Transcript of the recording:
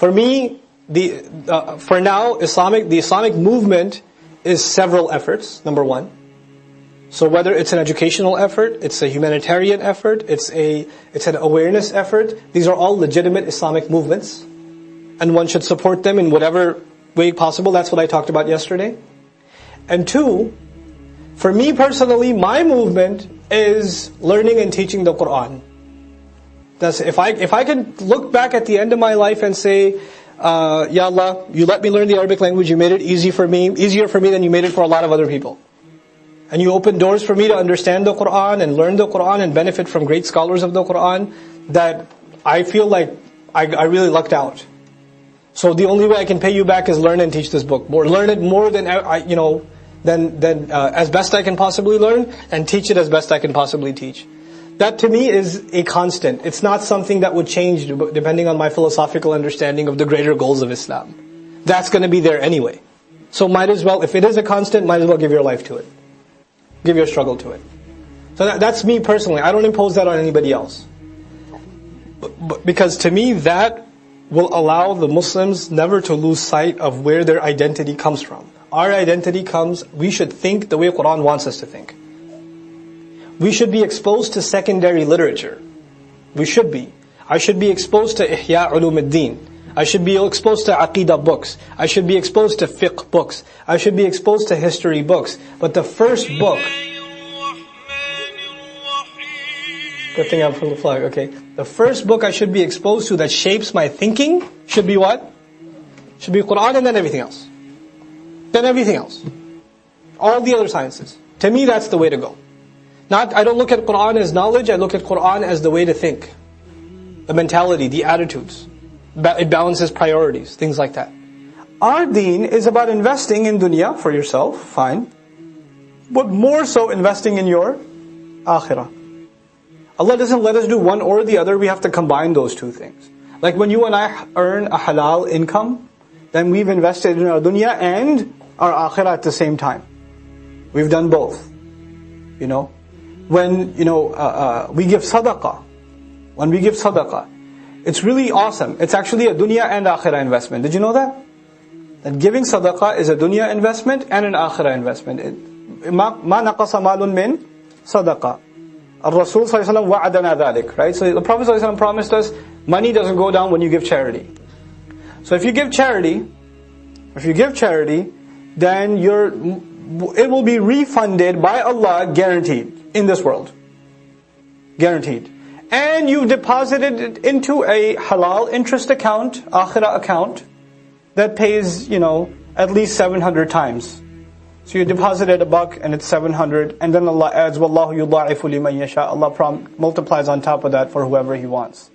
For me, for now, the Islamic movement is several efforts, number one. So whether it's an educational effort, it's a humanitarian effort, it's an awareness effort, these are all legitimate Islamic movements. And one should support them in whatever way possible. That's what I talked about yesterday. And two, for me personally, my movement is learning and teaching the Qur'an. If I can look back at the end of my life and say, Ya Allah, you let me learn the Arabic language, you made it easier for me than you made it for a lot of other people. And you opened doors for me to understand the Qur'an and learn the Qur'an and benefit from great scholars of the Qur'an, that I feel like I really lucked out. So the only way I can pay you back is learn and teach this book. Learn it more than as best I can possibly learn, and teach it as best I can possibly teach. That to me is a constant. It's not something that would change depending on my philosophical understanding of the greater goals of Islam. That's going to be there anyway. So might as well, if it is a constant, might as well give your life to it. Give your struggle to it. So that's me personally. I don't impose that on anybody else. But because to me, that will allow the Muslims never to lose sight of where their identity comes from. Our identity we should think the way Qur'an wants us to think. We should be exposed to secondary literature. We should be. I should be exposed to Ihya Ulumuddin. I should be exposed to Aqidah books. I should be exposed to fiqh books. I should be exposed to history books. But the first book... Good thing I'm from the flag, okay. The first book I should be exposed to that shapes my thinking should be what? Should be Qur'an, and then everything else. Then everything else. All the other sciences. To me, that's the way to go. I don't look at Qur'an as knowledge, I look at Qur'an as the way to think. The mentality, the attitudes. It balances priorities, things like that. Our deen is about investing in dunya for yourself, fine. But more so investing in your akhirah. Allah doesn't let us do one or the other, we have to combine those two things. Like when you and I earn a halal income, then we've invested in our dunya and our akhirah at the same time. We've done both. When we give sadaqah, it's really awesome. It's actually a dunya and akhirah investment. Did you know that? That giving sadaqah is a dunya investment and an akhirah investment. مَا نَقَصَ مَالٌ مِّن صَدَقَةٍ. Al-Rasul ﷺ وَعَدَنَا ذَلِكَ. Right? So the Prophet ﷺ promised us, money doesn't go down when you give charity. So if you give charity, then it will be refunded by Allah, guaranteed, in this world. Guaranteed. And you've deposited it into a halal interest account, akhirah account, that pays, at least 700 times. So you deposited $1 and it's 700, and then Allah adds, وَاللَّهُ يُضَاعِفُ لِمَنْ يَشَاءُ. Allah multiplies on top of that for whoever He wants.